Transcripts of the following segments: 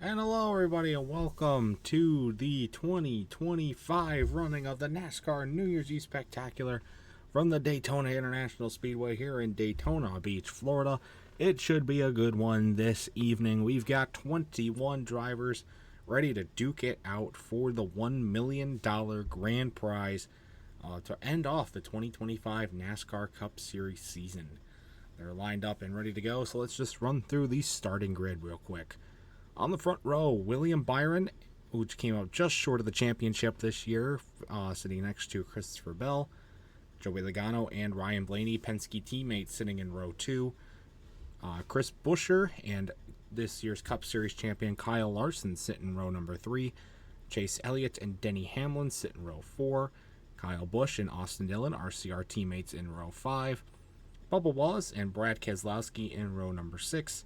And hello everybody and welcome to the 2025 running of the NASCAR New Year's Eve Spectacular from the Daytona International Speedway here in Daytona Beach, Florida. It should be a good one this evening. We've got 21 drivers ready to duke it out for the $1 million grand prize to end off the 2025 NASCAR Cup Series season. They're lined up and ready to go, so let's just run through the starting grid real quick. On the front row, William Byron, which came out just short of the championship this year, sitting next to Christopher Bell, Joey Logano, and Ryan Blaney, Penske teammates, sitting in row 2. Chris Buescher and this year's Cup Series champion Kyle Larson sit in row number 3. Chase Elliott and Denny Hamlin sit in row 4. Kyle Busch and Austin Dillon, RCR teammates, in row 5. Bubba Wallace and Brad Keselowski in row number 6.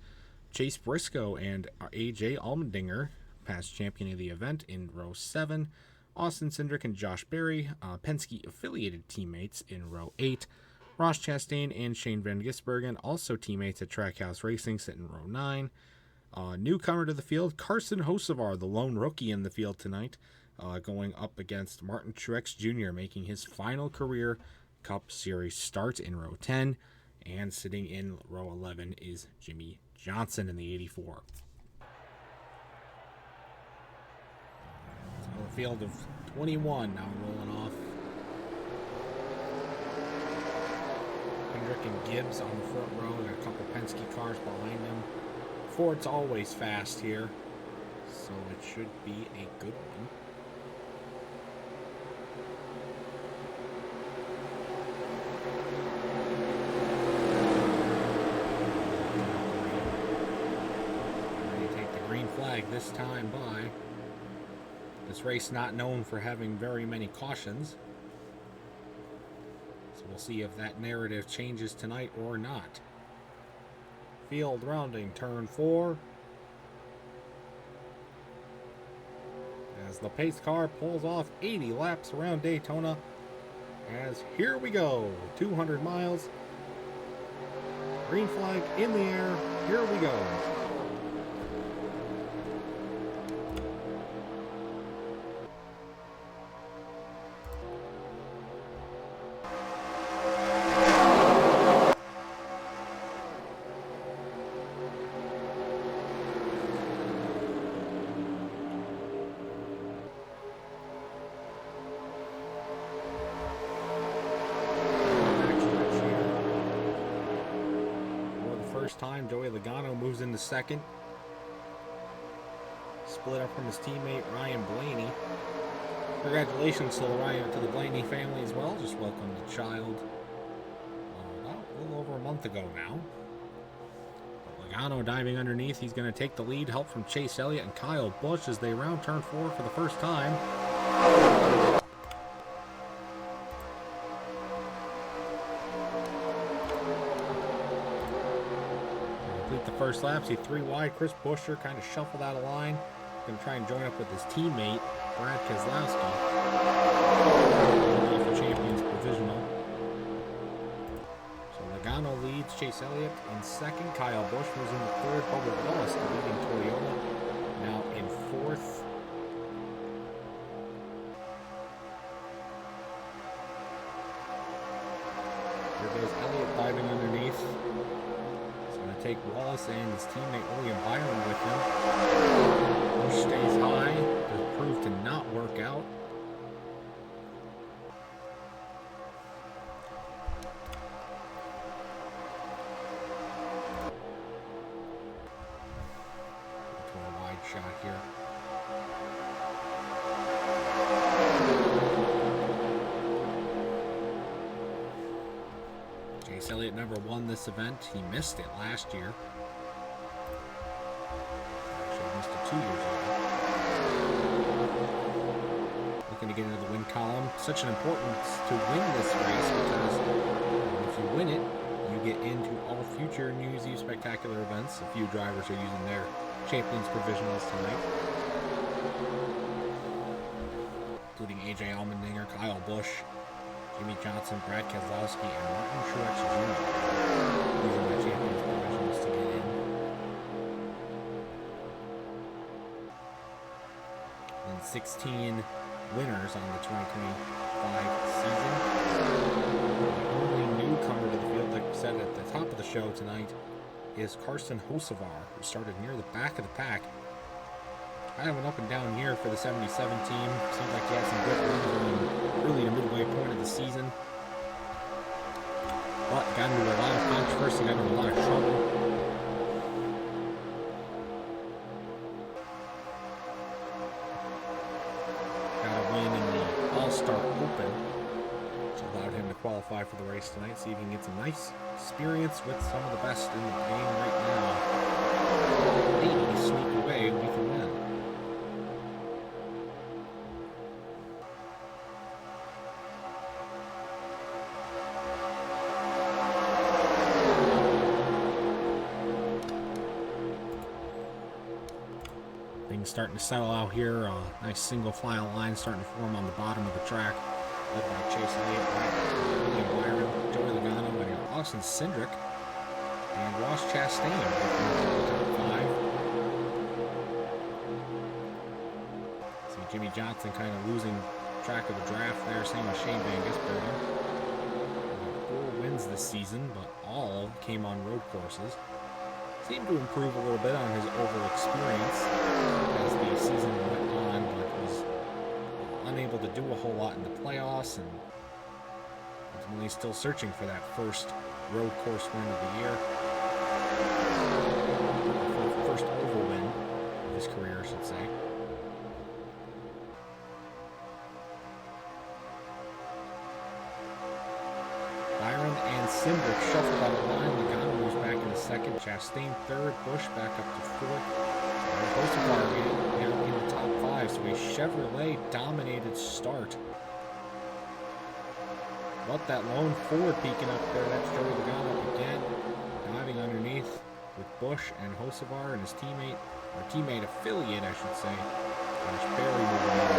Chase Briscoe and AJ Allmendinger, past champion of the event, in row 7. Austin Cindric and Josh Berry, Penske affiliated teammates, in row 8. Ross Chastain and Shane Van Gisbergen, also teammates at Trackhouse Racing, sit in row 9. Newcomer to the field, Carson Hocevar, the lone rookie in the field tonight, going up against Martin Truex Jr., making his final career Cup Series start, in row 10. And sitting in row 11 is Jimmy Johnson in the 84. So a field of 21 now rolling off. Hendrick and Gibbs on the front row. Got a couple Penske cars behind them. Ford's always fast here, so it should be a good one. This time by. This race not known for having very many cautions, so we'll see if that narrative changes tonight or not. Field rounding turn 4 as the pace car pulls off 80 laps around Daytona, as here we go, 200 miles, green flag in the air, here we go. Time Joey Logano moves into second, split up from his teammate Ryan Blaney. Congratulations to the Blaney family as well. Just welcomed the child about a little over a month ago now. But Logano diving underneath, he's going to take the lead. Help from Chase Elliott and Kyle Busch as they round turn 4 for the first time. The first lap, see 3 wide. Chris Buescher kind of shuffled out of line. Going to try and join up with his teammate Brad Keselowski off the Champions Provisional. So Logano leads, Chase Elliott in second, Kyle Busch was in the third, Bubba Wallace, the leading Toyota, now in fourth. Here goes Elliott diving underneath. Take Wallace and his teammate William Byron with him. Busch stays high, but proved to not work out. To a wide shot here. Chase Elliott never won this event. He missed it last year. Actually, he missed it 2 years ago. Looking to get into the win column. Such an importance to win this race because if you win it, you get into all future New Year's Eve Spectacular events. A few drivers are using their Champions Provisionals tonight, including AJ Allmendinger, Kyle Busch, Jimmy Johnson, Brad Keselowski, and Martin Truex Jr. These are my Champions Provisionals to get in. and 16 winners on the 2025 season. The only newcomer to the field, like we said at the top of the show tonight, is Carson Hocevar, who started near the back of the pack. Kind of an up and down year for the 77 team. Seems like he had some good runs in the early to midway point of the season. But got into a lot of controversy, got into a lot of trouble. Got a win in the All-Star Open, which allowed him to qualify for the race tonight. See if he can get some nice experience with some of the best in the game right now. Maybe sneak away with a win. Things starting to settle out here. Nice single file line starting to form on the bottom of the track. Led by Chase Elliott, William Byron, Joey Logano, and Austin Cindric, and Ross Chastain in the top 5. See Jimmy Johnson kind of losing track of the draft there. Same with Shane Van Gisbergen. 4 wins this season, but all came on road courses. Seemed to improve a little bit on his oval experience as the season went on, but was unable to do a whole lot in the playoffs, and ultimately still searching for that first road course win of the year. First oval win of his career, I should say. Byron and Cindric shuffled out of line. Logano moves back into second. Chastain third. Busch back up to fourth. Hocevar now in the top 5. So a Chevrolet-dominated start. But that lone Ford peeking up there. That's Joey Logano again. Diving underneath with Busch and Hocevar and his teammate, or teammate affiliate, I should say. Josh Berry moving on.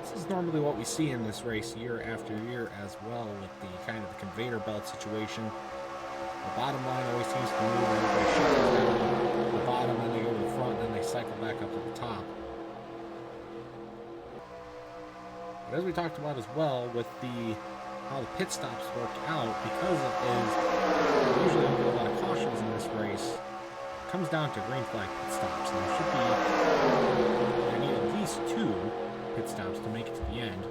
This is normally what we see in this race year after year as well, with the kind of the conveyor belt situation. The bottom line always seems to move, everybody shuffles down the bottom, then they go to the front, then they cycle back up to the top. But as we talked about as well, with how the pit stops work out, because it is usually under a lot of cautions in this race, it comes down to green flag pit stops, and there should be at least 2 pit stops to make it to the end.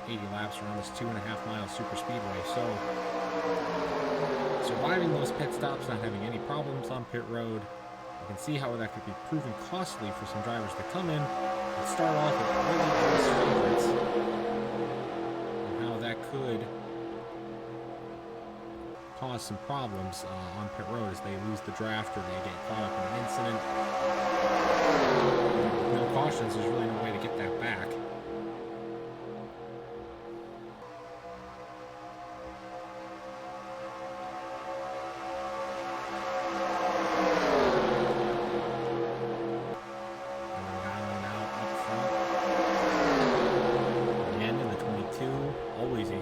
80 laps around this 2.5-mile super speedway. So surviving those pit stops, not having any problems on pit road, you can see how that could be proven costly for some drivers to come in and start off with really race favorites, and how that could cause some problems on pit road as they lose the draft or they get caught up in an incident. With no cautions, there's really no way to get that back.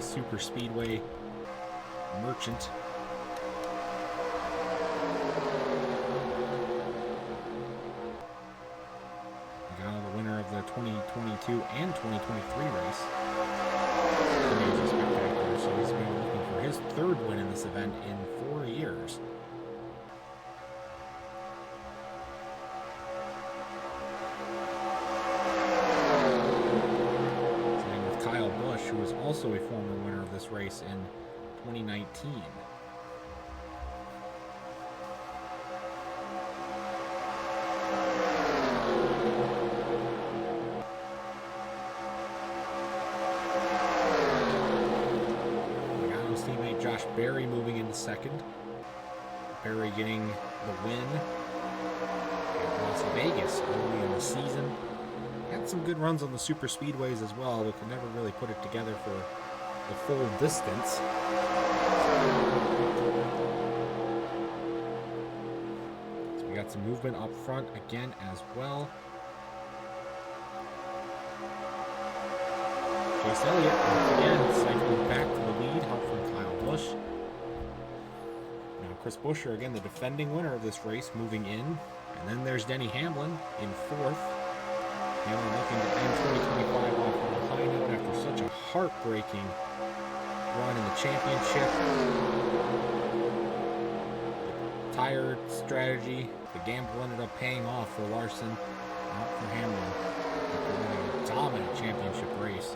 Super speedway merchant. Logano, the winner of the 2022 and 2023 race. Amazing spectacular. So he's been looking for his 3rd win in this event in 4 years. Who was also a former winner of this race in 2019. Logano's teammate Josh Berry moving into second. Berry getting the win at Las Vegas early in the season. Had some good runs on the super speedways as well, but could never really put it together for the full distance. So we got some movement up front again as well. Chase Elliott once again cycling back to the lead, help from Kyle Busch. Now Chris Buescher, again the defending winner of this race, moving in And then there's Denny Hamlin in 4th. Hamlin looking to end 2025 off on a high note after such a heartbreaking run in the championship. The tire strategy, the gamble ended up paying off for Larson, not for Hamlin, after winning a dominant championship race.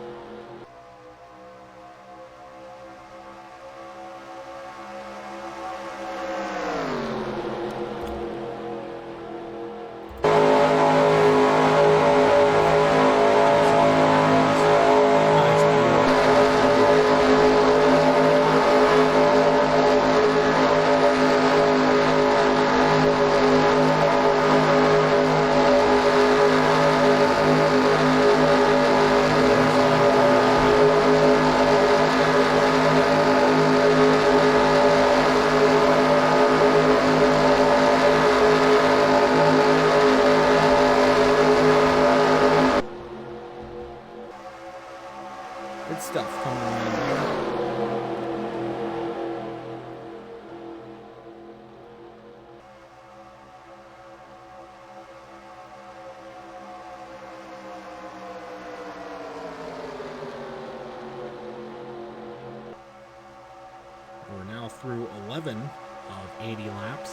Good stuff coming around there. We're now through 11 of 80 laps.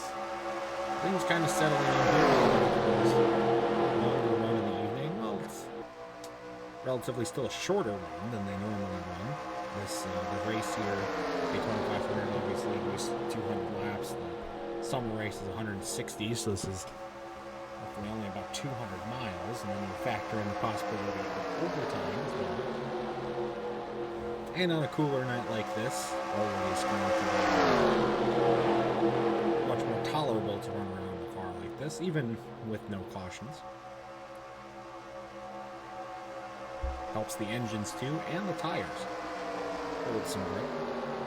Things kind of settling in here. Longer run in the evening. Well, it's relatively still a shorter run than they normally run. The race here, Daytona 500, obviously was 200 laps. The summer race is 160, so this is roughly only about 200 miles, and then you factor in the possibility of overtime as well. And on a cooler night like this, always going to be much more tolerable to run around the car like this, even with no cautions. Helps the engines too, and the tires hold some grip,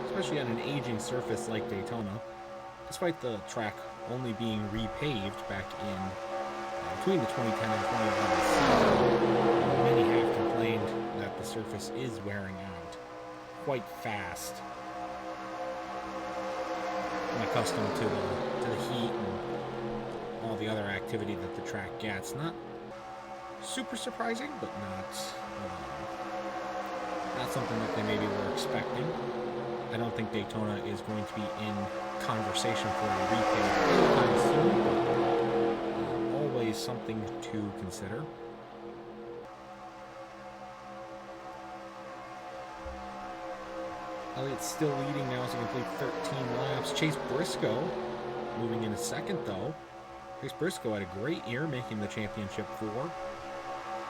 especially on an aging surface like Daytona. Despite the track only being repaved back in between the 2010 and 2011 season, many have complained that the surface is wearing out quite fast. I'm accustomed to the heat and all the other activity that the track gets. Not super surprising, but not something that they maybe were expecting. I don't think Daytona is going to be in conversation for a repave anytime soon, but always something to consider. Elliott's still leading now as he completes 13 laps. Chase Briscoe moving into second, though. Chase Briscoe had a great year, making the championship 4.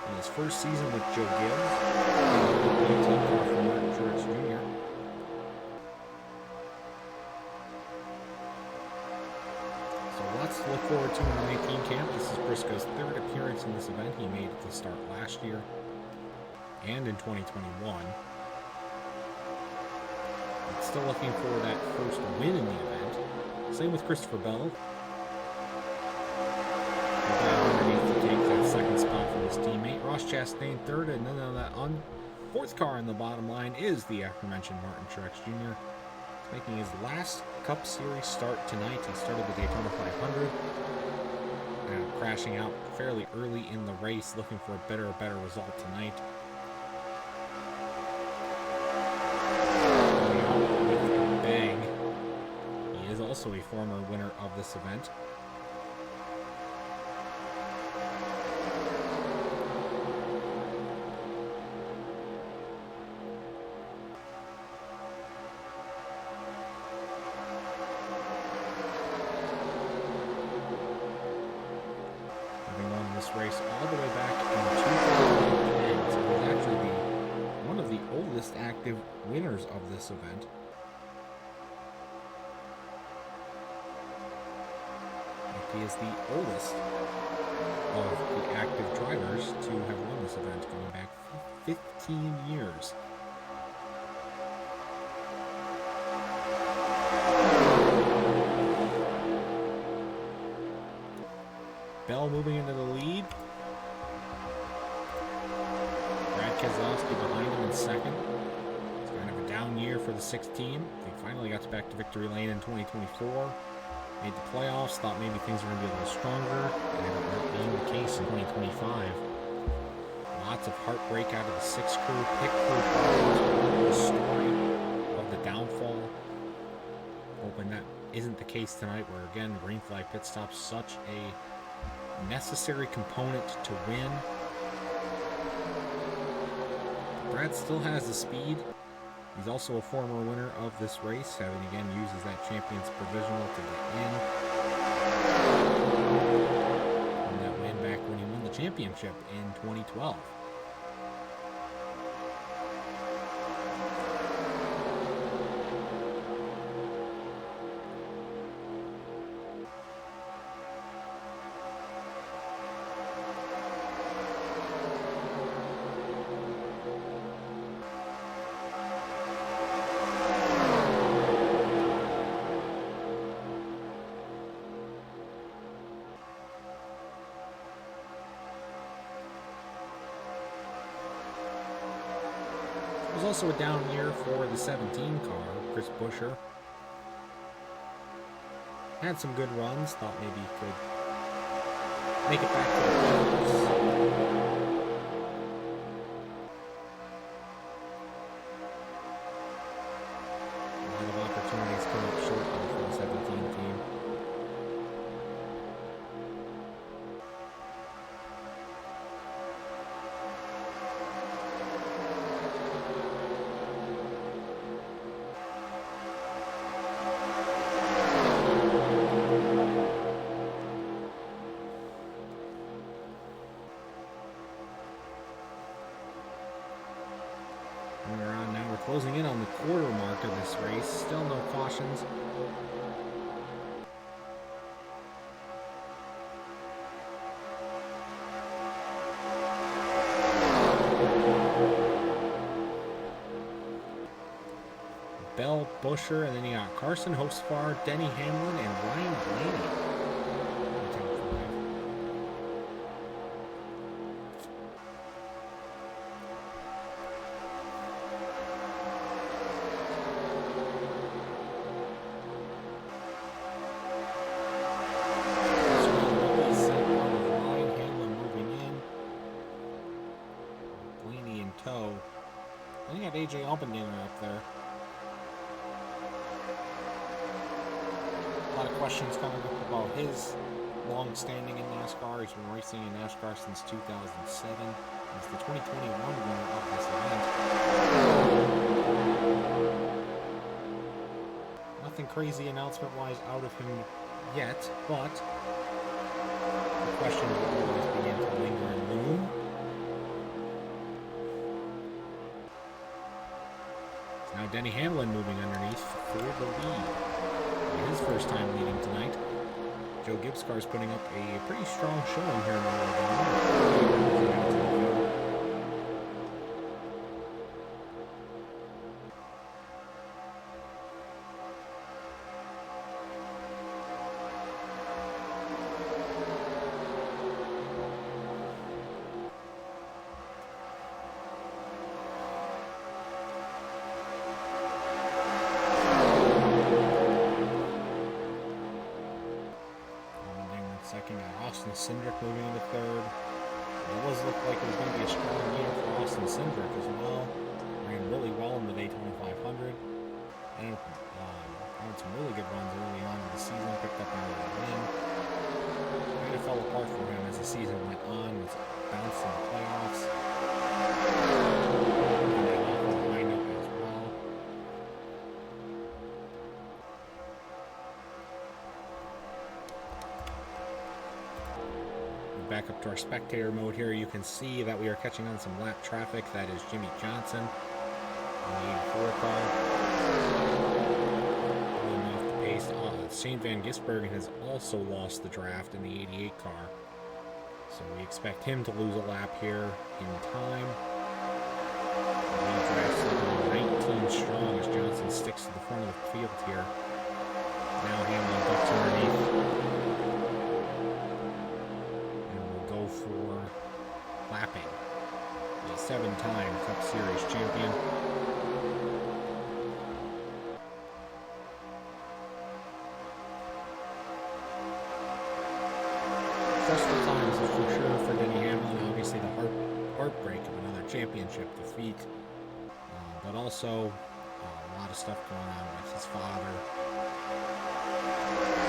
In his first season with Joe Gibbs, from Martin Truex Jr. So lots to look forward to in the 19 camp. This is Briscoe's 3rd appearance in this event. He made it to start last year and in 2021. But still looking for that first win in the event. Same with Christopher Bell. Underneath to take that second spot from his teammate. Ross Chastain 3rd, and then that on 4th car in the bottom line is the aforementioned Martin Truex Jr. Making his last Cup Series start tonight. He started the Daytona 500, crashing out fairly early in the race, looking for a better result tonight. With a bang. He is also a former winner of this event. Race all the way back in 2010. So he's actually one of the oldest active winners of this event. He is the oldest of the active drivers to have won this event, going back 15 years. Bell moving into the lead. Brad Keselowski behind him in second. It's kind of a down year for the 16. They finally got back to victory lane in 2024. Made the playoffs, thought maybe things were going to be a little stronger, and it ended up being the case in 2025. Lots of heartbreak out of the 6 crew, pit crew problems, the story of the downfall. Hoping that isn't the case tonight, where again, green flag pit stop, such a necessary component to win. Brad still has the speed. He's also a former winner of this race, having again uses that champion's provisional to get in. And that win back when he won the championship in 2012. It was also a down year for the 17 car, Chris Buescher. Had some good runs, thought maybe he could make it back to the playoffs. A lot of opportunities come up short for the 17 team. Closing in on the quarter mark of this race. Still no cautions. Bell, Buescher, and then you got Carson Hocevar, Denny Hamlin, and Ryan Blaney. Then you got AJ Allmendinger up there. A lot of questions coming up about his long standing in NASCAR. He's been racing in NASCAR since 2007. He's the 2021 winner of this event. Nothing crazy announcement-wise out of him yet, but the questions will always begin to linger and loom. Now Denny Hamlin moving underneath for the lead. His first time leading tonight. Joe Gibbs' car is putting up a pretty strong showing here in the Oregon. Second, got Austin Cindric moving into third. It was looked like it was going to be a strong year for Austin Cindric as well. Ran really well in the Daytona 500. And had some really good runs early on in the season. Picked up another win. Kind of fell apart for him as the season went on. Was bounced in the playoffs. And then off on the high note as well. Back up to our spectator mode here, you can see that we are catching on some lap traffic. That is Jimmy Johnson on the 84 car. Pulling off the pace. Shane Van Gisbergen has also lost the draft in the 88 car. So we expect him to lose a lap here in time. The draft's looking 19 strong as Johnson sticks to the front of the field here. Now Hamlin ducks underneath. For lapping, the 7-time Cup Series champion. for sure for Denny Hamlin. Obviously, the heartbreak of another championship defeat, but also a lot of stuff going on with his father.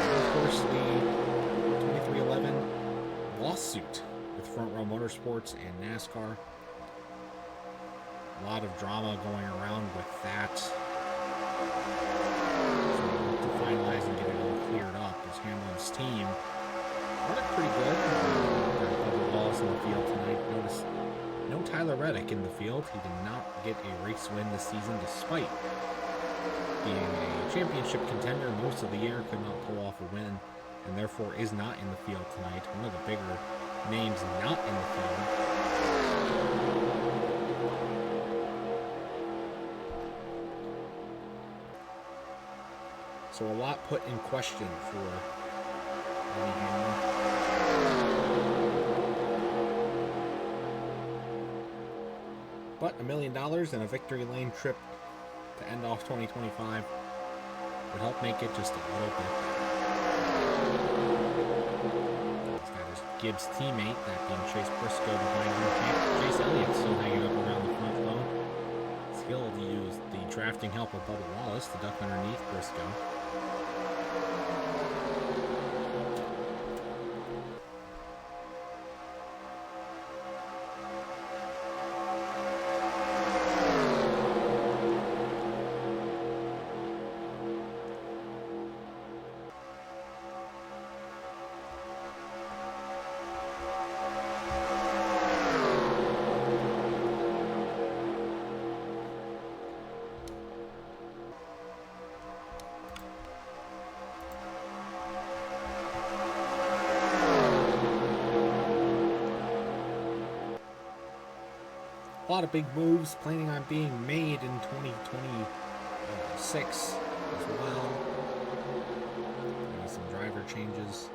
And of course, the 2311 lawsuit with Front Row Motorsports and NASCAR. A lot of drama going around with that. So to finalize and get it all cleared up, as Hamlin's team running pretty good. Bubba Wallace in the field tonight. Notice no Tyler Reddick in the field. He did not get a race win this season, despite being a championship contender most of the year. Could not pull off a win, and therefore is not in the field tonight. One of the bigger names not in the field. So a lot put in question for Denny Hamlin. But $1 million and a victory lane trip to end off 2025 would help make it just a little bit better. He's got his Gibbs teammate, that being Chase Briscoe, behind him. Chase Elliott still hanging up around the front though. Skill to use the drafting help of Bubba Wallace to duck underneath Briscoe. A lot of big moves planning on being made in 2026 as well. Maybe some driver changes.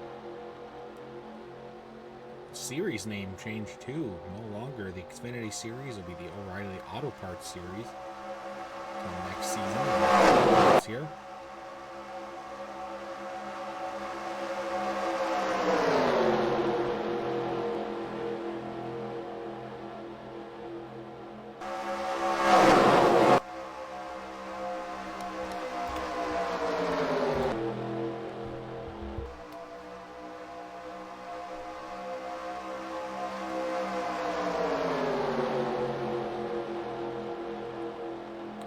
Series name change too. No longer the Xfinity Series, will be the O'Reilly Auto Parts Series. Come next season. This year.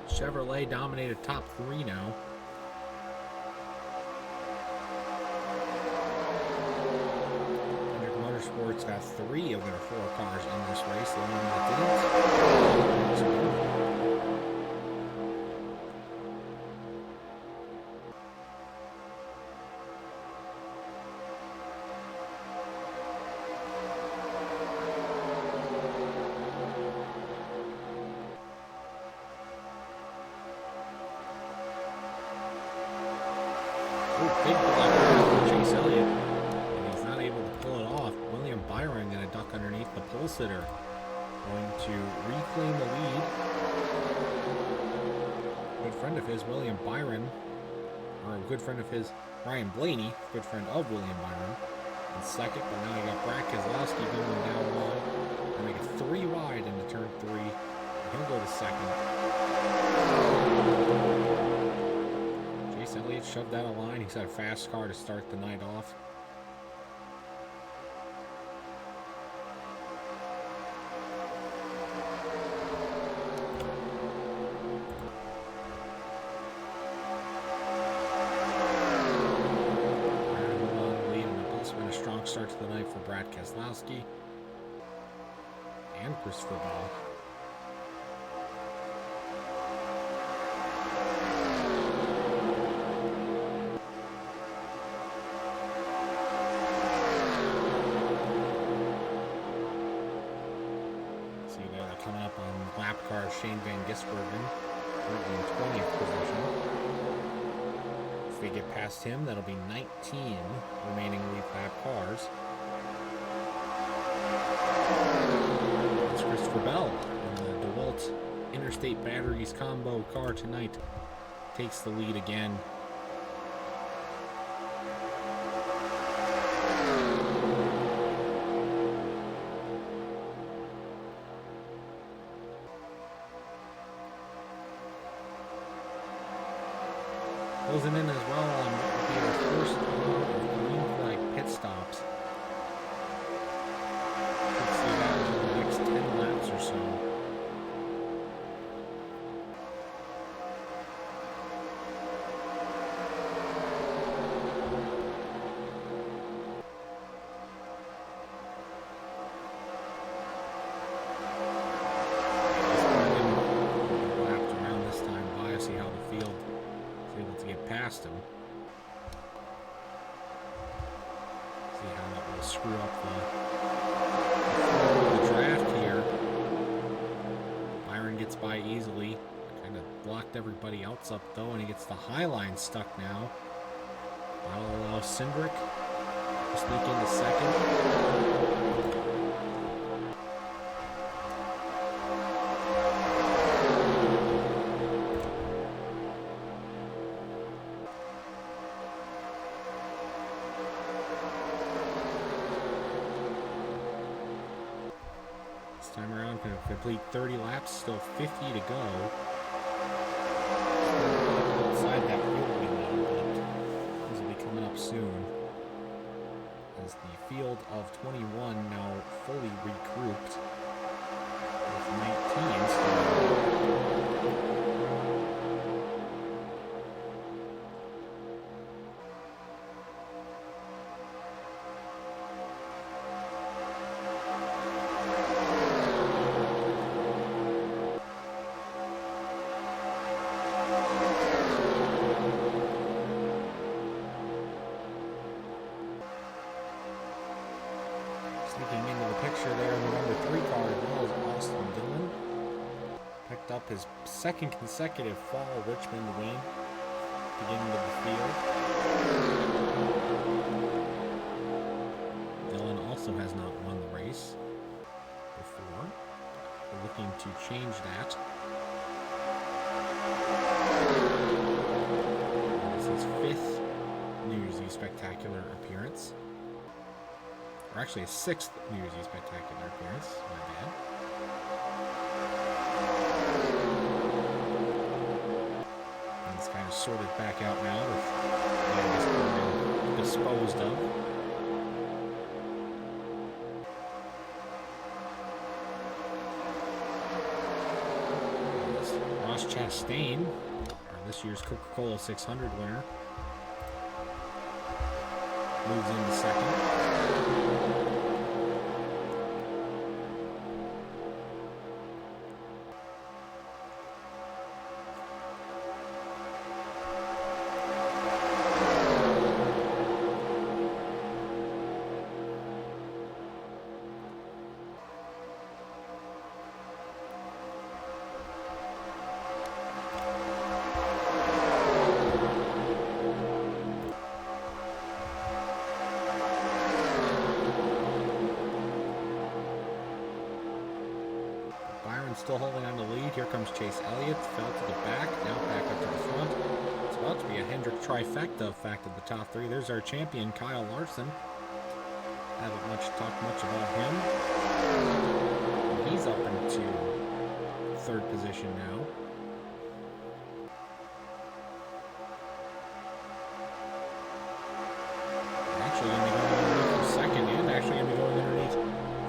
Chevrolet dominated top three now. Motorsports got 3 of their 4 cars in this race. The only one that didn't. Big block from Chase Elliott, and he's not able to pull it off. William Byron going to duck underneath the pole sitter, going to reclaim the lead. Good friend of his, William Byron, or a good friend of his, Ryan Blaney, good friend of William Byron, in second. But now you got Brad Keselowski going down low, and they get 3 wide into turn 3. He'll go to second. Elliott shoved out a line. He's got a fast car to start the night off. Lead, and also been a strong start to the night for Brad Keselowski and Christopher Bell. Coming up on lap car, Shane Van Gisbergen, currently in 20th position. If we get past him, that'll be 19 remaining lead lap cars. It's Christopher Bell in the DeWalt Interstate Batteries combo car tonight. Takes the lead again. closing in as well on what will be our first green flag pit stops. Let's see that in the next 10 laps or so. Past him. See how that will screw up the draft here. Byron gets by easily. Kind of blocked everybody else up though, and he gets the high line stuck now. That'll allow Cindric to sneak into second. Time around, going to complete 30 laps, still 50 to go. Outside that field window, but these will be coming up soon. As the field of 21 now fully regrouped with 19 still. Sneaking into the picture there in the number 3 car as well as Austin Dillon. Picked up his second consecutive fall Richmond win. Beginning of the field. Dillon also has not won the race before. We're looking to change that. This is his 5th New Year's Eve Spectacular appearance. Or actually a 6th New Year's Eve Spectacular appearance, my bad. And it's kind of sorted back out now with Vegas being disposed of. Ross Chastain, this year's Coca-Cola 600 winner, moves into second. Still holding on to the lead. Here comes Chase Elliott. Fell to the back. Now back up to the front. It's about to be a Hendrick trifecta fact of the top 3. There's our champion, Kyle Larson. Haven't talked much about him. He's up into 3rd position now. Actually going to be going underneath for second, and actually going to be going underneath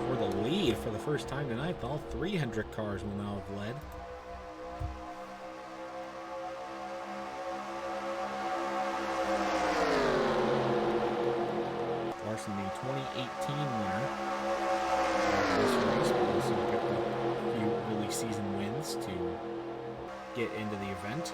for the lead for the first time tonight. All 3 Hendrick cars will now have led. Larson, the 2018 winner of this race, but also picked up a few early season wins to get into the event.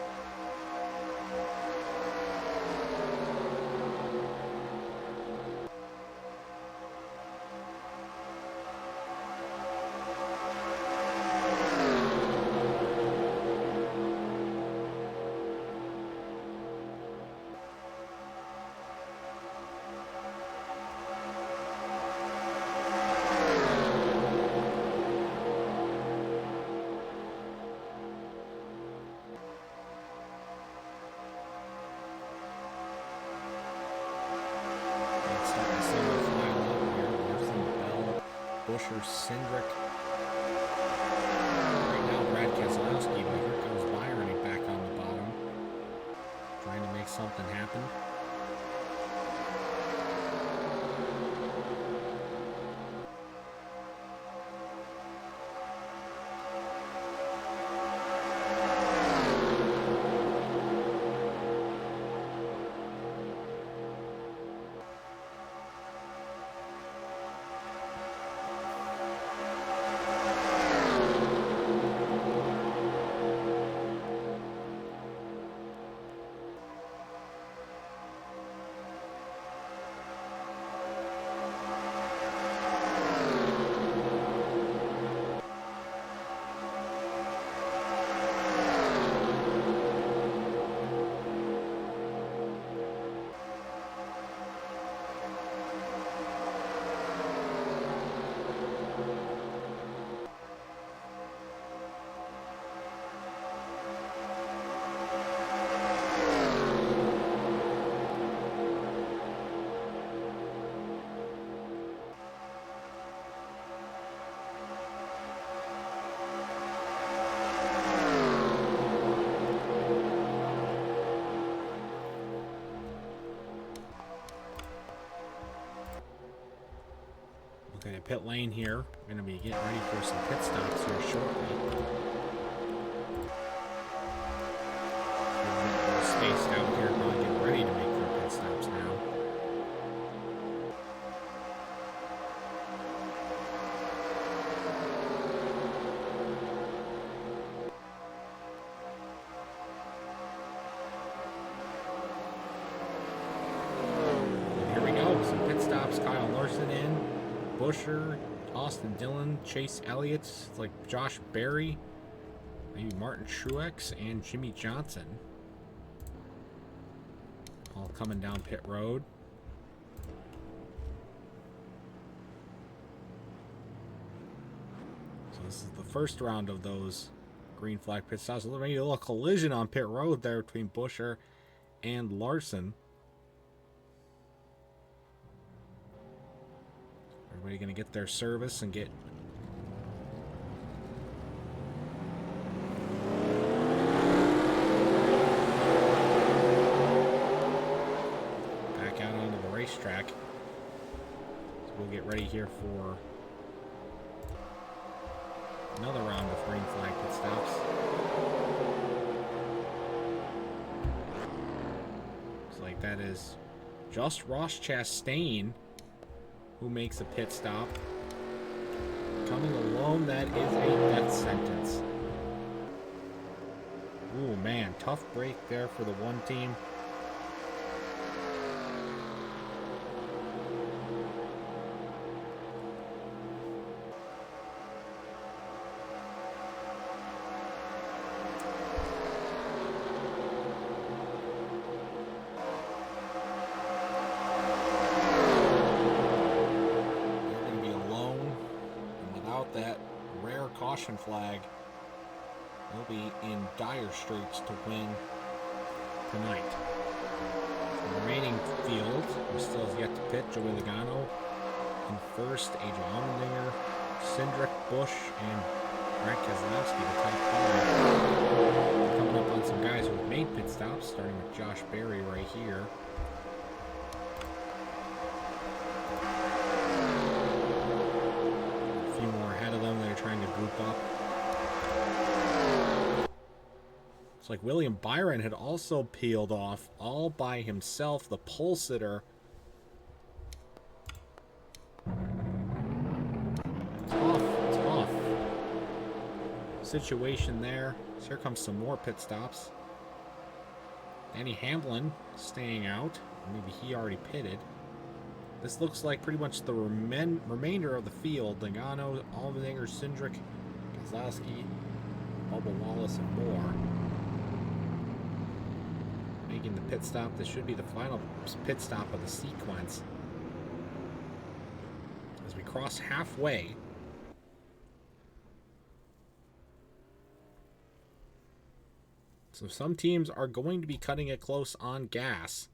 Busher, Cindric. Right now, Brad Keselowski, but here comes Byron back on the bottom. Trying to make something happened. Okay, pit lane here. We're going to be getting ready for some pit stops here shortly. We're spaced out here, probably getting ready to make their pit stops now. And here we go, some pit stops. Kyle Larson in. Busher, Austin Dillon, Chase Elliott, it's like Josh Berry, maybe Martin Truex, and Jimmy Johnson. All coming down pit road. So this is the first round of those green flag pit stops. Maybe a little collision on pit road there between Busher and Larson. Everybody going to get their service and get back out onto the racetrack. So we'll get ready here for another round of green flag pit stops. Looks like that is just Ross Chastain who makes a pit stop. Coming alone, that is a death sentence. Ooh, man, tough break there for the one team. Caution flag, they'll be in dire straits to win tonight. The remaining field, who still has yet to pit, Joey Logano in first, AJ Allmendinger, Cindric, Busch, and Brad Keselowski, the top five. Coming up on some guys who have made pit stops, starting with Josh Berry right here. Trying to group up. It's like William Byron had also peeled off all by himself, the pole sitter. Tough situation there. So here comes some more pit stops. Danny Hamlin staying out. Maybe he already pitted. This looks like pretty much the remainder of the field. Logano, Allmendinger, Cindric, Keselowski, Bubba Wallace, and more. Making the pit stop. This should be the final pit stop of the sequence. As we cross halfway. So some teams are going to be cutting it close on gas.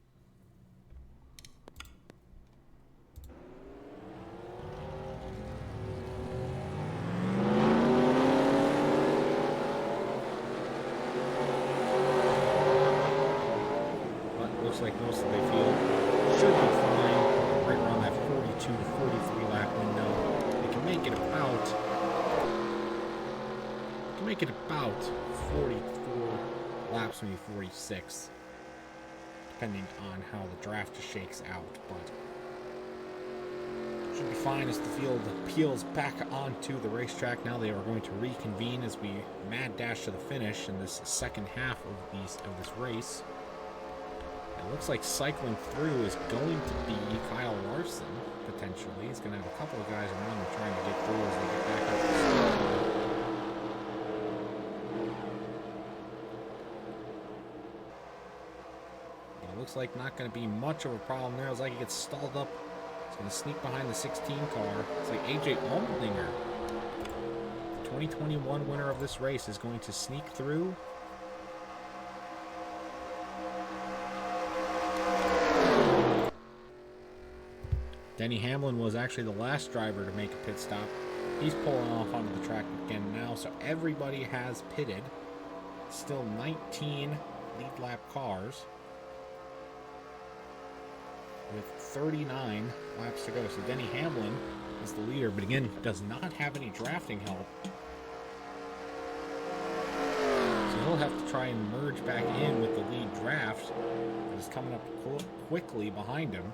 looks like most of the field should be fine, right around that 42 to 43 lap window. They can make it about 44 laps, maybe 46, depending on how the draft shakes out, but should be fine as the field peels back onto the racetrack. Now they are going to reconvene as we mad dash to the finish in this second half of this race. It looks like cycling through is going to be Kyle Larson, potentially. He's going to have a couple of guys around him trying to get through as they get back up the speed. But it looks like not going to be much of a problem there. It's like he gets stalled up. He's going to sneak behind the 16 car. It's like AJ Allmendinger, the 2021 winner of this race, is going to sneak through. Denny Hamlin was actually the last driver to make a pit stop. He's pulling off onto the track again now, so everybody has pitted. Still 19 lead lap cars with 39 laps to go. So Denny Hamlin is the leader, but again, does not have any drafting help. So he'll have to try and merge back in with the lead draft that is coming up quickly behind him.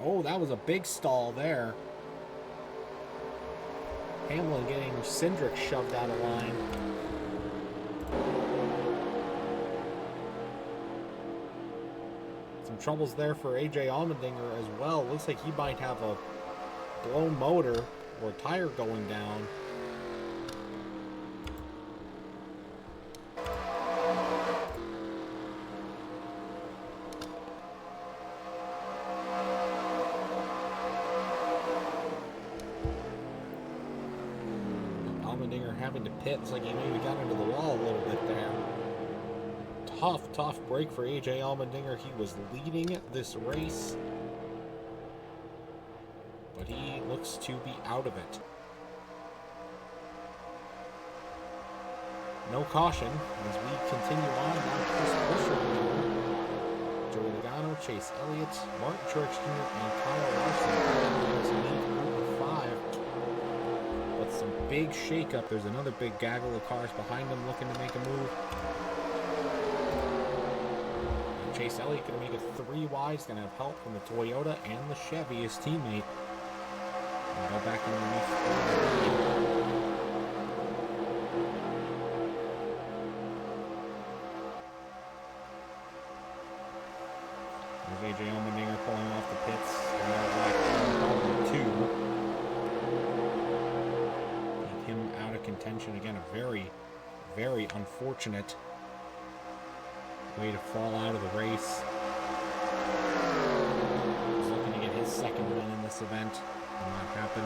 Oh, that was a big stall there. Hamlin getting Cindric shoved out of line. Some troubles there for AJ Allmendinger as well. Looks like he might have a blown motor or tire going down. Having to pit. It's like he maybe got into the wall a little bit there. Tough break for AJ Allmendinger. He was leading this race, but he looks to be out of it. No caution as we continue on. Now Chris Buescher, Joey Logano, Chase Elliott, Martin Truex Jr., and Kyle Larson. Some big shakeup. There's another big gaggle of cars behind him looking to make a move. And Chase Elliott going to make it 3 wide. He's going to have help from the Toyota and the Chevy, his teammate. And go back underneath. There's AJ Allmendinger pulling off the pits. And 2. Contention again, a very, very unfortunate way to fall out of the race. He's looking to get his second win in this event. Will not happen.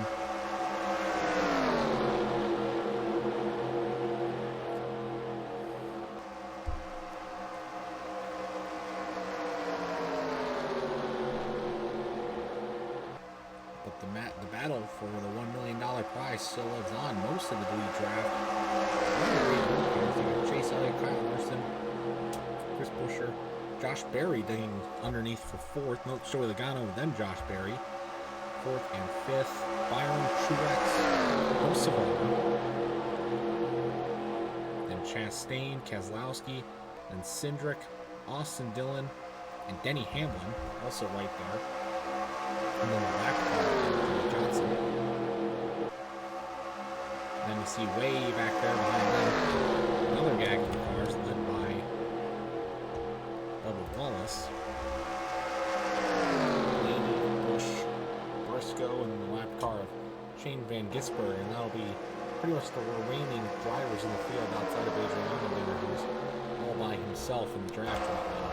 But the battle for the $1 million prize still lives on. Most of the lead draft. Chase Elliott, Kyle Larson, Chris Buescher, Josh Berry digging underneath for 4th. No, Joey Logano, then Josh Berry. 4th and 5th. Byron Truex, Kosovo. Then Chastain, Keselowski, then Cindric, Austin Dillon, and Denny Hamlin, also right there. And then the lap car, Johnson. And then we see way back there behind them another gaggle of cars led by Bubba Wallace. Laney, Busch, Briscoe, and the lap car of Shane Van Gisbergen. And that'll be pretty much the remaining drivers in the field outside of AJ Allmendinger, who's all by himself in the draft right now.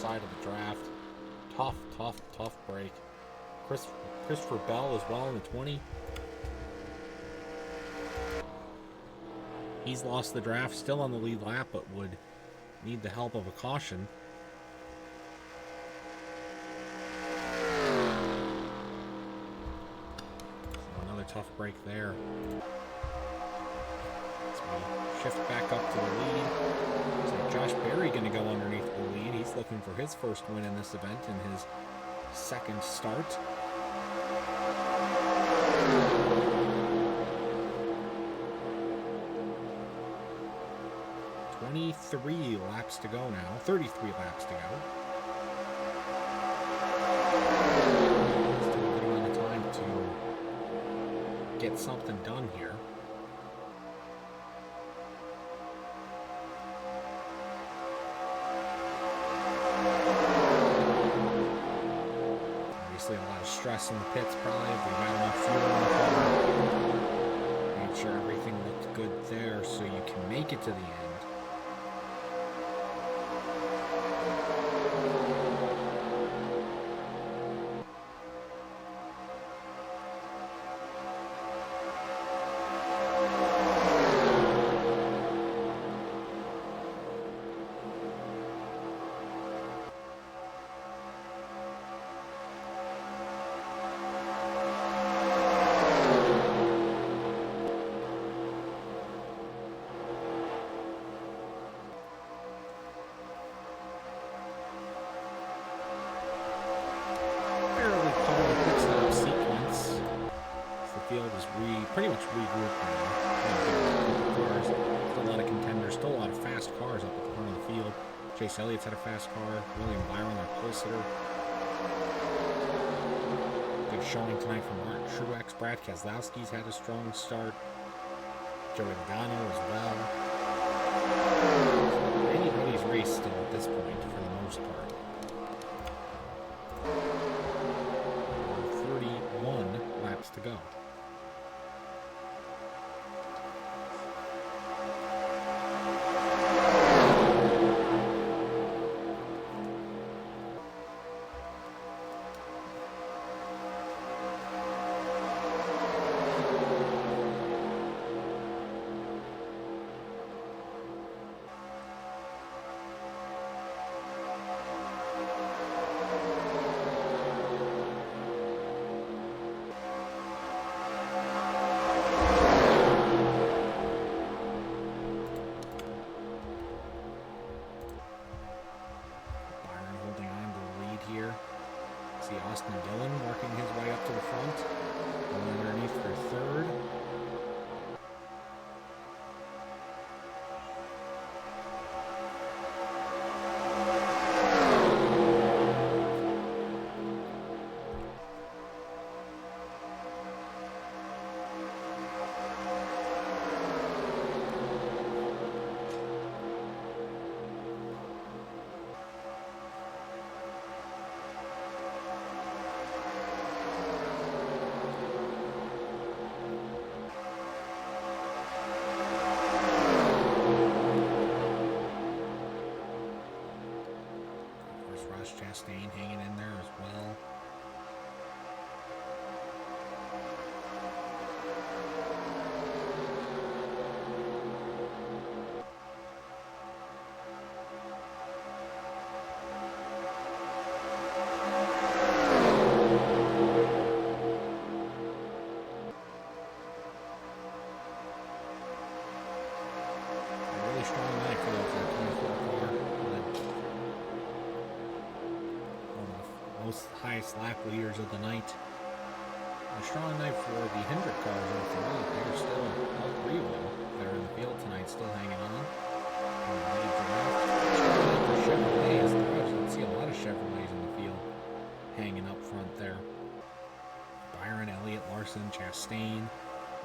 side of the draft. Tough break. Christopher Bell as well in the 20. He's lost the draft, still on the lead lap, but would need the help of a caution. So another tough break there. So we shift back up to the lead. So Josh Berry going to go underneath the lead. He's looking for his first win in this event in his second start. 23 laps to go now. 33 laps to go. Still a good amount of time to get something done here. Obviously a lot of stress in the pits probably if we got enough fuel in the car. Made sure everything looked good there so you can make it to the end. Pretty much regrouped now. Cars. Still a lot of contenders, still a lot of fast cars up at the front of the field. Chase Elliott's had a fast car. William Byron, their pole sitter. Good showing tonight from Martin Truex. Brad Keselowski's had a strong start. Joey Logano as well. Anybody's race still at this point for the most part. 31 laps to go. Austin Dillon working his way up to the front, going underneath for third. Chastain hanging in there as well. A really strong night for the 24 car. Most highest lap leaders of the night. A strong night for the Hendrick cars overall. They're still, all three of them, they're in the field tonight, still hanging on. Chevrolet is the rest. You can see a lot of Chevrolets in the field hanging up front there. Byron, Elliott, Larson, Chastain,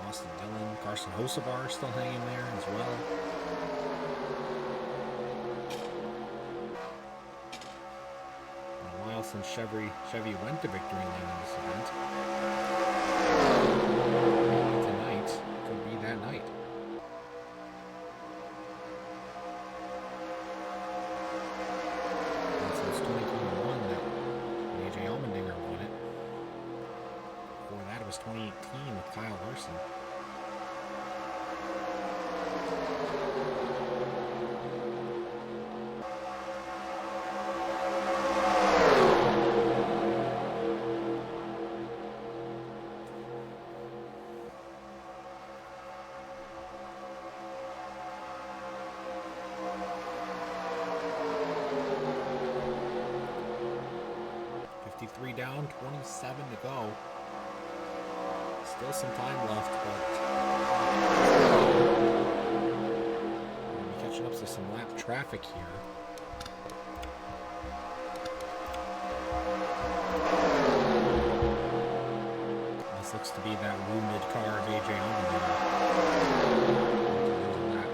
Austin Dillon, Carson Hocevar still hanging there as well. Since Chevy went to victory lane in this event. Tonight could be that night. And since it was 2018 with Kyle Larson. Down, 27 to go. Still some time left, but we're catching up to some lap traffic here. This looks to be that wounded car of AJ Allmendinger.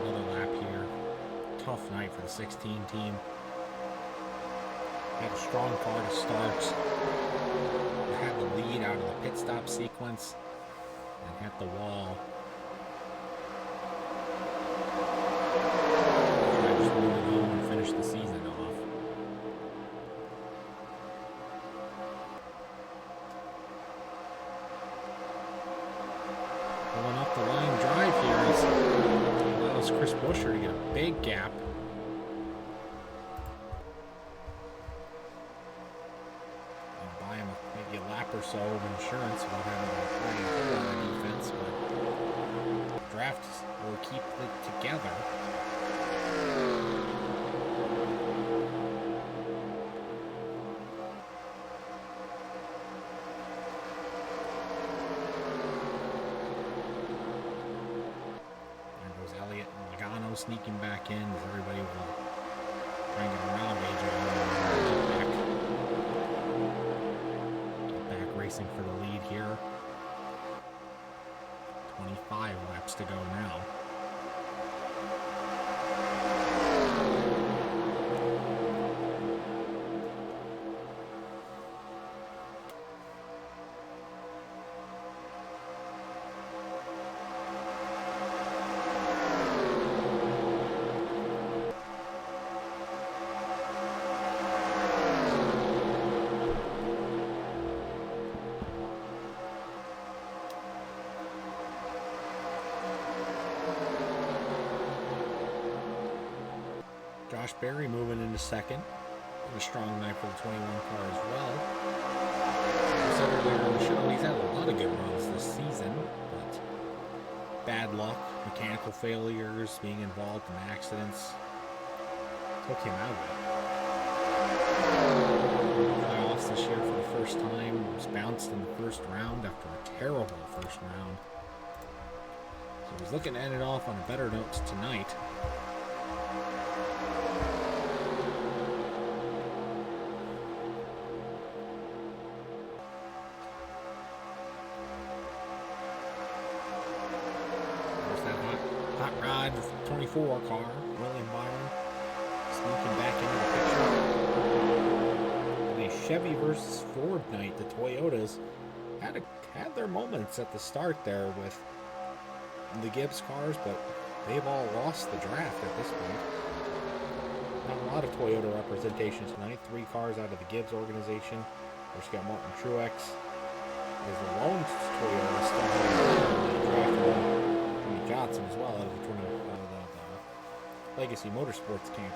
Another lap here. Tough night for the 16 team. Had a strong car to start. They had the lead out of the pit stop sequence and hit the wall. I just moved it home and finished the season off. Pulling up the line drive here allows Chris Buescher to get a big gap. Or so of insurance without having to play a whole lot of defense, but drafts will keep it together. There goes Elliott and Logano sneaking back in as everybody will try and get around AJ. Racing for the lead here. 25 laps to go now. Josh Berry moving into second. A strong night for the 21 car as well. As I said earlier in the show, he's had a lot of good runs this season, but bad luck, mechanical failures, being involved in accidents took him out of it. Playoffs this year for the first time. Was bounced in the first round after a terrible first round. So he's looking to end it off on a better note tonight. Hot rod 24 car, William Byron, sneaking back into the picture. In a Chevy versus Ford night, the Toyotas had their moments at the start there with the Gibbs cars, but they've all lost the draft at this point. Not a lot of Toyota representation tonight. 3 cars out of the Gibbs organization. Of course, you got Martin Truex. There's the lone Toyota still having the draft. Johnson as well out of the Legacy Motorsports camp.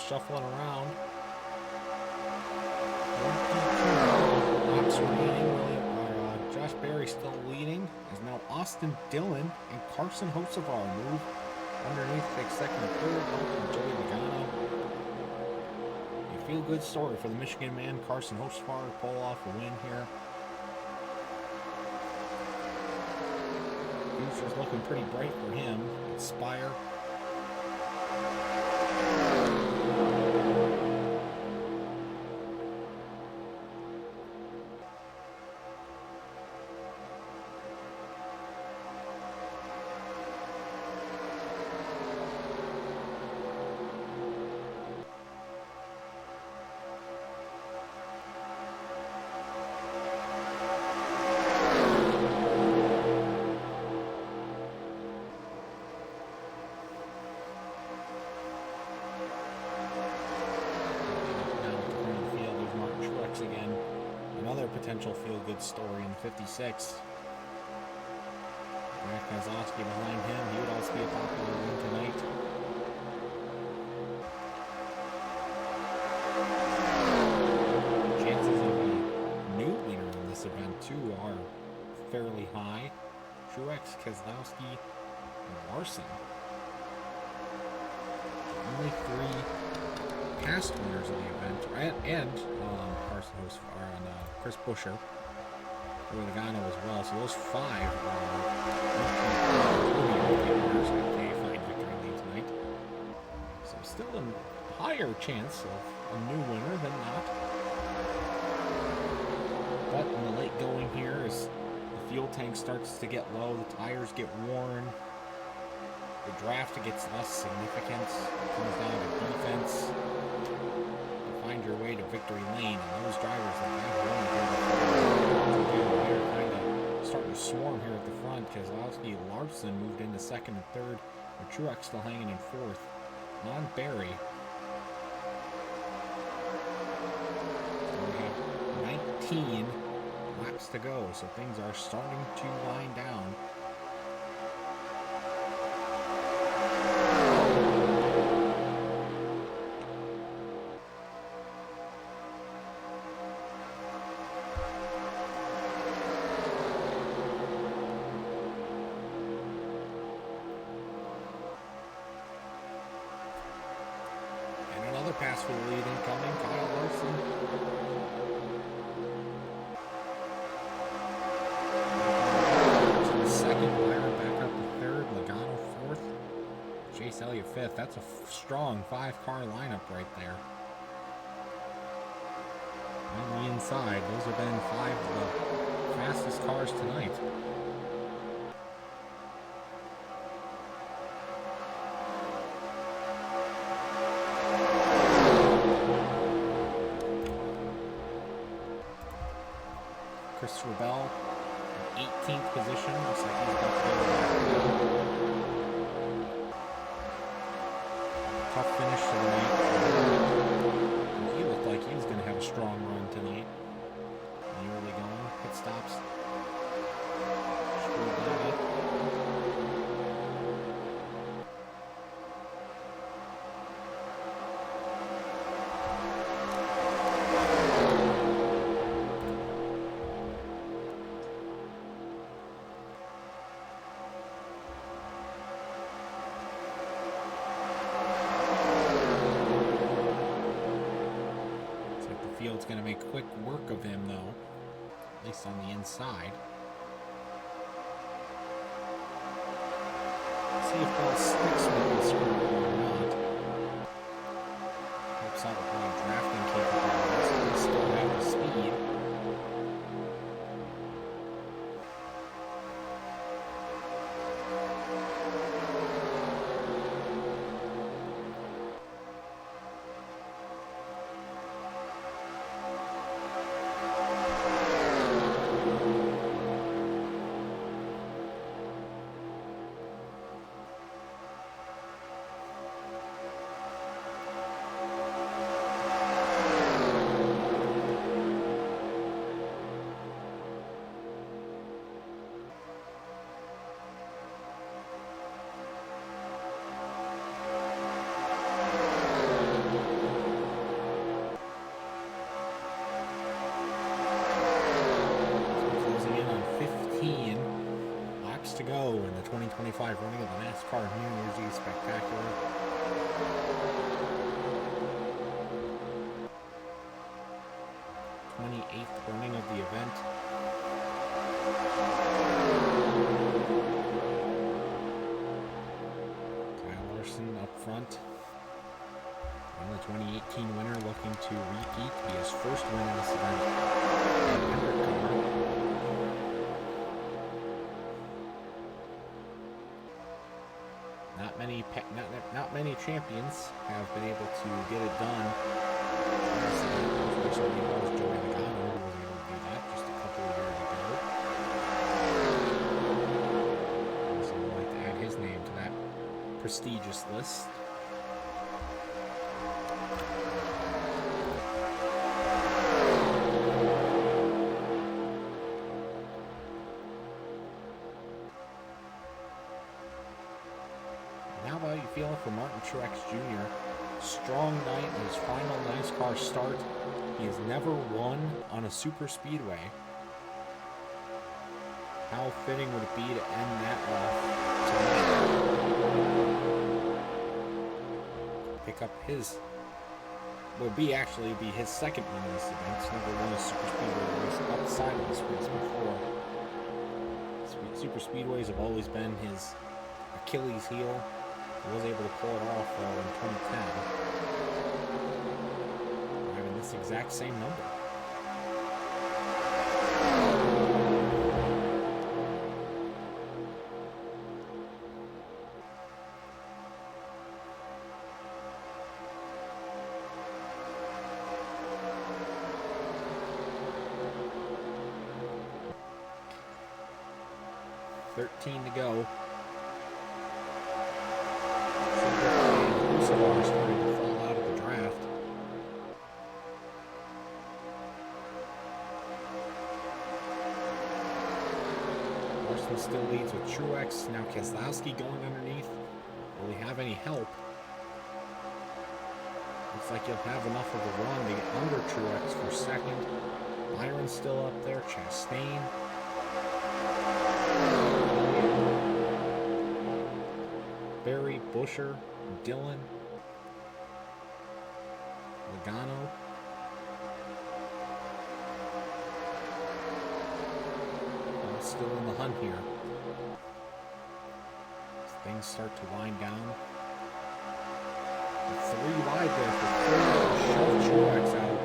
Shuffling around. Laps remaining. Josh Berry still leading. Is now Austin Dillon and Carson Hocevar move underneath the second and third. And Joey Logano. A feel-good story for the Michigan man, Carson Hocevar, to pull off a win here. Future's looking pretty bright for him. Spire. potential feel-good story in 56. Brad Keselowski behind him. He would also be a popular win tonight. Chances of a new winner in this event, too, are fairly high. Truex, Keselowski, and Larson. Only 3 past winners of the event, and Carson host on Chris Buescher, or Logano as well. So those 5 are winners at a fine victory lane tonight. So still a higher chance of a new winner than not. But in the late going here, as the fuel tank starts to get low, the tires get worn. The draft gets less significant. It comes down to defense. To find your way to victory lane, and those drivers that have won here, they're kind of starting to swarm here at the front. Keselowski, Larson moved into 2nd and 3rd, with Truex still hanging in 4th. On Barry. We have 19 laps to go, so things are starting to wind down. Pass for the lead incoming, Kyle Larson. To the 2nd, Byron back up to 3rd, Logano 4th, Chase Elliott 5th. That's a strong 5-car lineup right there. On the inside, those have been 5 of the fastest cars tonight. Christopher Bell, 18th position. Looks like he's about to go. Tough finish to the night. He looked like he was going to have a strong run tonight. In the early going, pit stops. Field's going to make quick work of him, though, at least on the inside. Let's see if Bell sticks with this group or not. Helps out with my drafting capabilities. He still have the speed. To go in the 2025 running of the NASCAR New Year's Eve Spectacular. th running of the event. Kyle Larson up front. And the 2018 winner looking to repeat, be his first win in this event. Not many champions have been able to get it done. Unfortunately, it was Joey Logano who was able to do that just a couple of years ago. So I'd like to add his name to that prestigious list. for Martin Truex Jr. Strong night in his final NASCAR start. He has never won on a super speedway. How fitting would it be to end that off tonight? Pick up his, would be actually be his second win in this event. He's never won a super speedway race outside of this race before. Super speedways have always been his Achilles heel. He was able to pull it off in 2010. Having this exact same number. $13 to go. Starting to fall out of the draft. Larson still leads with Truex. Now Keselowski going underneath. Will he have any help? Looks like he'll have enough of a run to get under Truex for second. Byron's still up there. Chastain. Barry, Busher, Dillon, Logano, all still in the hunt here. As things start to wind down. 3 wide there for Cole to shove Truex out.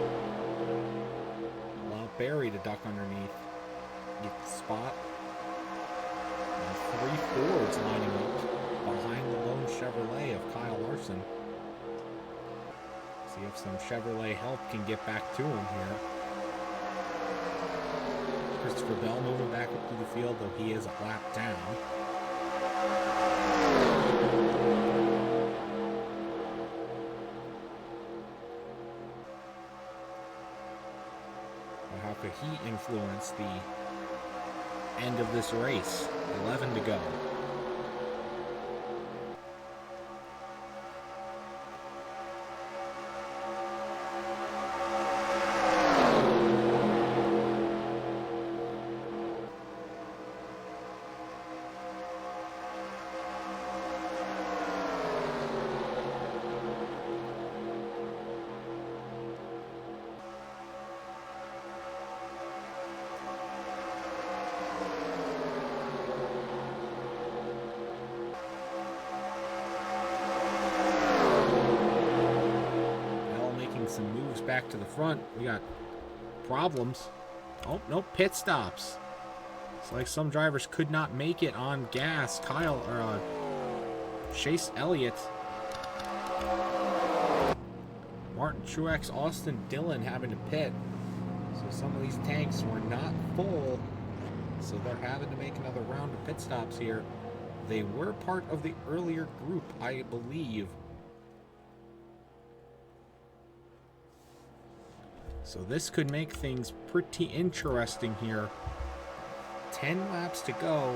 Allow Barry to duck underneath. Get the spot. And 3 Fords lining up behind the lone Chevrolet of Kyle Larson. See if some Chevrolet help can get back to him here. Christopher Bell moving back up to the field, though he is a lap down. But how could he influence the end of this race? 11 to go. Back to the front. We got problems. Oh, no pit stops. It's like some drivers could not make it on gas. Chase Elliott, Martin Truex, Austin Dillon having to pit. So some of these tanks were not full. So they're having to make another round of pit stops here. They were part of the earlier group, I believe. So this could make things pretty interesting here. 10 laps to go.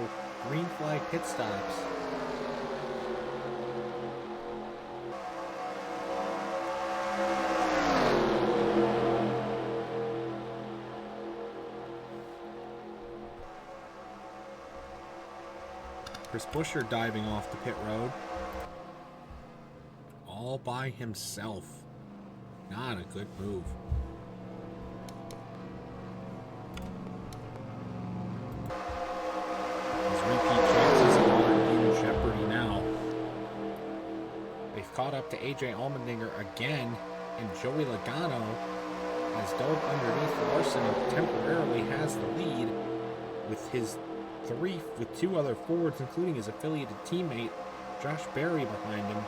Green flag pit stops. Chris Buescher diving off the pit road. All by himself. Not a good move. Caught up to AJ Allmendinger again, and Joey Logano has dove underneath Larson and temporarily has the lead with two other Fords, including his affiliated teammate Josh Berry behind him.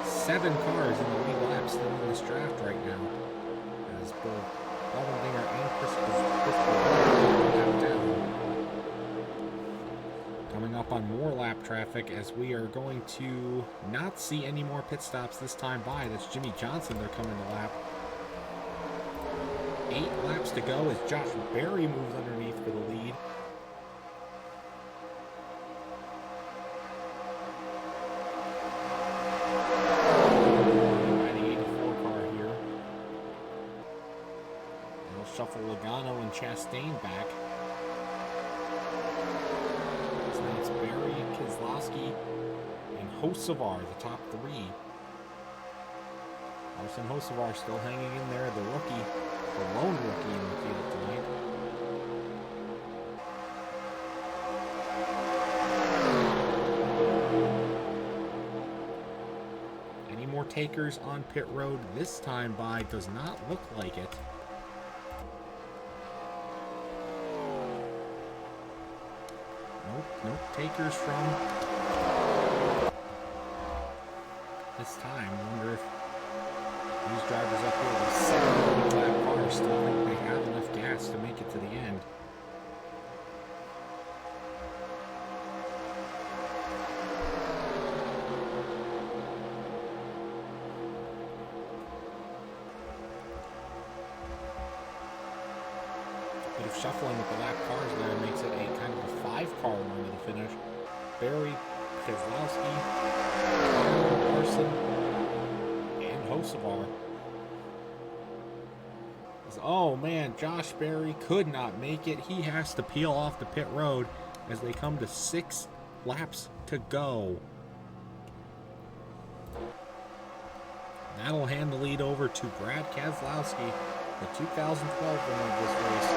7 cars in the lead lap still in this draft right now, as both Allmendinger and Chris Buescher down. Coming up on more lap traffic, as we are going to not see any more pit stops this time by. That's Jimmy Johnson they're coming to lap. 8 laps to go as Josh Berry moves underneath for the lead. both Logano and Chastain back. So now it's Barry, Keselowski, and Hocevar, the top three. Larson Hocevar still hanging in there, the rookie, the lone rookie in the field tonight. Any more takers on pit road this time by? Does not look like it. Nope, takers from this time. I wonder if these drivers up here with 7 lap cars still think they have enough gas to make it to the end. Bit of shuffling with the lap cars there makes it a kind of a 5-car run to the finish. Barry, Keselowski, Larson, and Hocevar. Oh man, Josh Berry could not make it. He has to peel off the pit road as they come to 6 laps to go. That'll hand the lead over to Brad Keselowski, the 2012 winner of this race.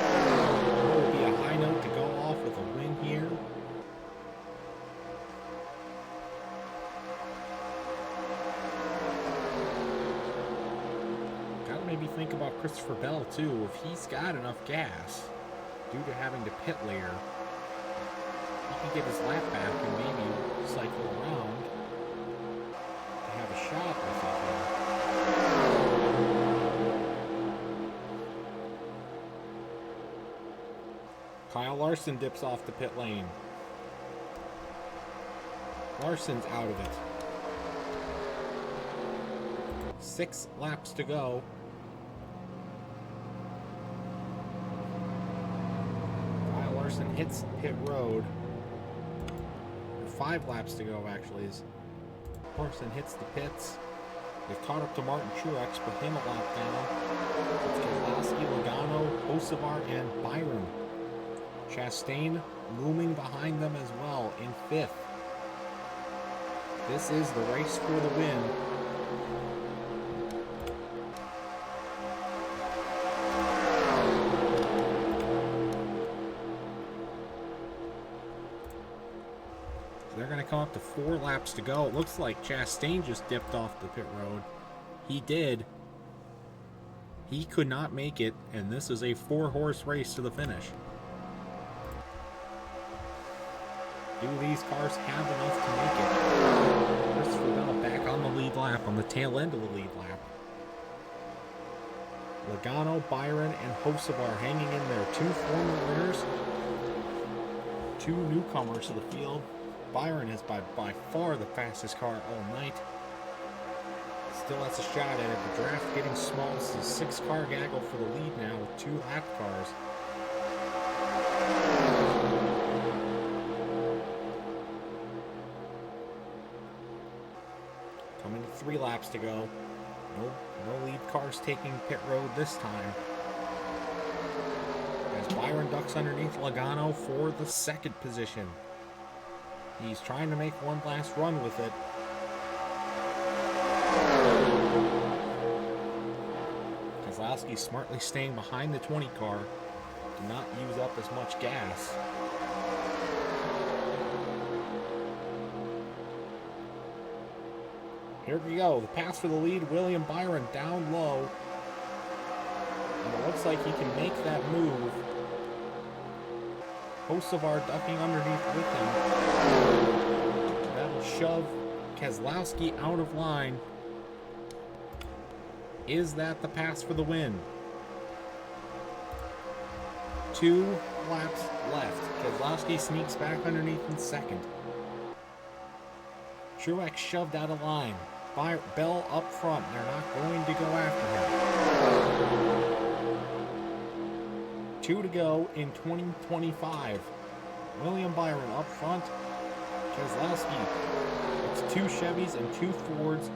It will be a high note to go off with a win here. Maybe think about Christopher Bell too. If he's got enough gas due to having to pit later, he can get his lap back and maybe cycle around to have a shot with it here. Kyle Larson dips off the pit lane. Larson's out of it. 6 laps to go. Larson hits pit road. 5 laps to go, actually. As Larson hits the pits. They've caught up to Martin Truex, but him a lap down. It's Keselowski, Logano, Hocevar, and Byron. Chastain looming behind them as well in 5th. This is the race for the win. They're going to come up to 4 laps to go. It looks like Chastain just dipped off the pit road. He did. He could not make it, and this is a 4-horse race to the finish. Do these cars have enough to make it? Christopher Bell back on the lead lap, on the tail end of the lead lap. Logano, Byron, and Hocevar hanging in there. 2 former winners, 2 newcomers to the field. Byron is by far the fastest car all night. Still has a shot at it. The draft getting small. This is a 6-car gaggle for the lead now with 2 lap cars. Coming to 3 laps to go. No lead cars taking pit road this time. As Byron ducks underneath Logano for the 2nd position. He's trying to make one last run with it. Keselowski smartly staying behind the 20 car to not use up as much gas. Here we go. The pass for the lead. William Byron down low. And it looks like he can make that move. Hocevar ducking underneath with him. That'll shove Keselowski out of line. Is that the pass for the win? 2 laps left. Keselowski sneaks back underneath in 2nd. Truex shoved out of line. Bell up front. They're not going to go after him. 2 to go in 2025. William Byron up front. Keselowski. It's 2 Chevys and 2 Fords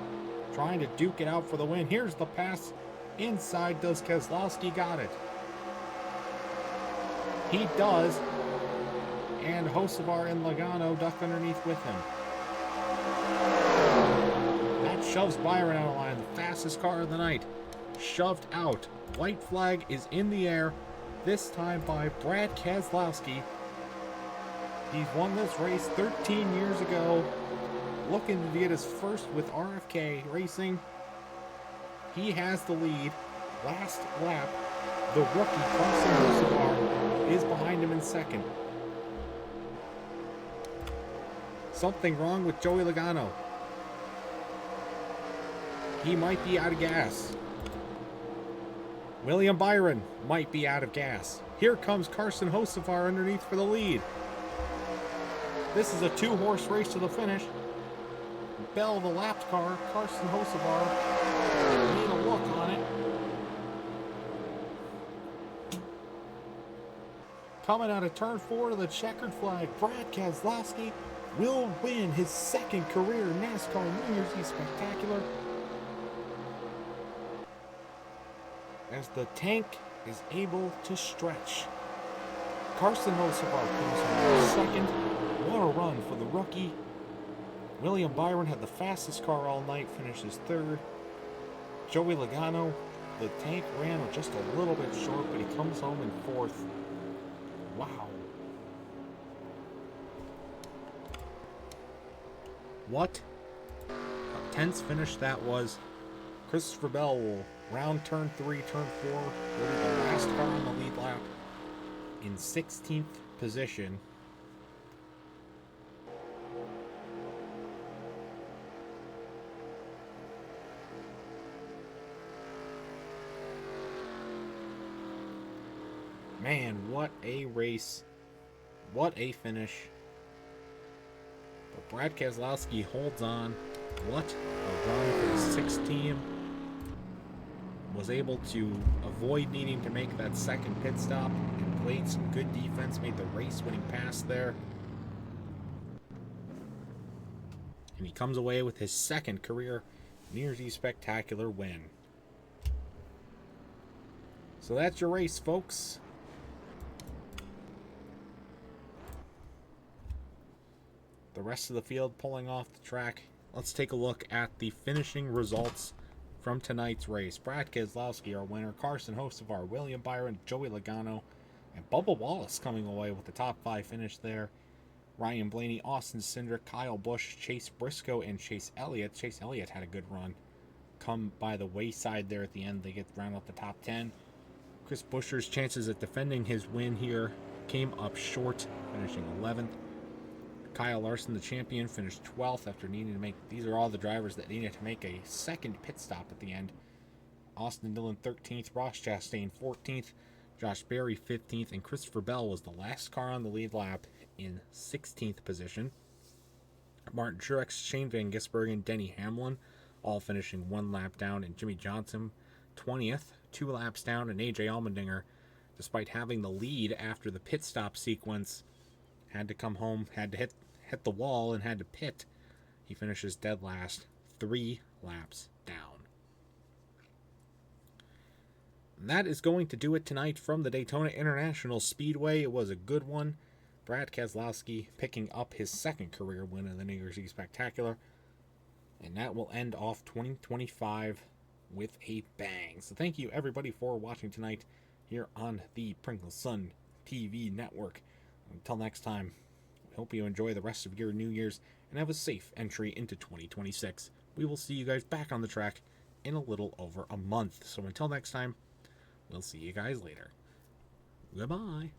trying to duke it out for the win. Here's the pass inside. Does Keselowski got it? He does. And Hocevar and Logano duck underneath with him. That shoves Byron out of line. The fastest car of the night. Shoved out. White flag is in the air. This time by Brad Keselowski. He's won this race 13 years ago. Looking to get his first with RFK Racing. He has the lead. Last lap. The rookie Carson Hocevar is behind him in second. Something wrong with Joey Logano. He might be out of gas. William Byron might be out of gas. Here comes Carson Hocevar underneath for the lead. This is a two-horse race to the finish. Bell, the lapped car. Carson Hocevar need a look on it. Coming out of turn 4 to the checkered flag, Brad Keselowski will win his second career NASCAR New Year's Eve Spectacular. As the tank is able to stretch. Carson Hocevar comes in second. What a run for the rookie. William Byron had the fastest car all night, finishes third. Joey Logano, the tank ran just a little bit short, but he comes home in fourth. Wow. What a tense finish that was. Christopher Bell will round turn 3, turn 4, will be the last car on the lead lap in 16th position. Man, what a race. What a finish. But Brad Keselowski holds on. What a run for the 6th team. Was able to avoid needing to make that second pit stop and played some good defense, made the race-winning pass there. And he comes away with his second career New Year's Eve Spectacular win. So that's your race, folks. The rest of the field pulling off the track. Let's take a look at the finishing results from tonight's race. Brad Keselowski, our winner. Carson Hocevar, William Byron, Joey Logano, and Bubba Wallace coming away with the top 5 finish there. Ryan Blaney, Austin Cindric, Kyle Busch, Chase Briscoe, and Chase Elliott. Chase Elliott had a good run. Come by the wayside there at the end. They get round out the top 10. Chris Buescher's chances at defending his win here came up short, finishing 11th. Kyle Larson, the champion, finished 12th after needing to make... These are all the drivers that needed to make a second pit stop at the end. Austin Dillon, 13th. Ross Chastain, 14th. Josh Berry, 15th. And Christopher Bell was the last car on the lead lap in 16th position. Martin Truex, Shane Van Gisbergen, and Denny Hamlin all finishing 1 lap down. And Jimmy Johnson, 20th, 2 laps down. And AJ Allmendinger, despite having the lead after the pit stop sequence, had to come home, had to hit the wall, and had to pit. He finishes dead last, 3 laps down. And that is going to do it tonight from the Daytona International Speedway. It was a good one. Brad Keselowski picking up his second career win in the New Year's Eve Spectacular. And that will end off 2025 with a bang. So thank you everybody for watching tonight here on the Pringles Sun TV network. Until next time, we hope you enjoy the rest of your New Year's and have a safe entry into 2026. We will see you guys back on the track in a little over a month. So until next time, we'll see you guys later. Goodbye.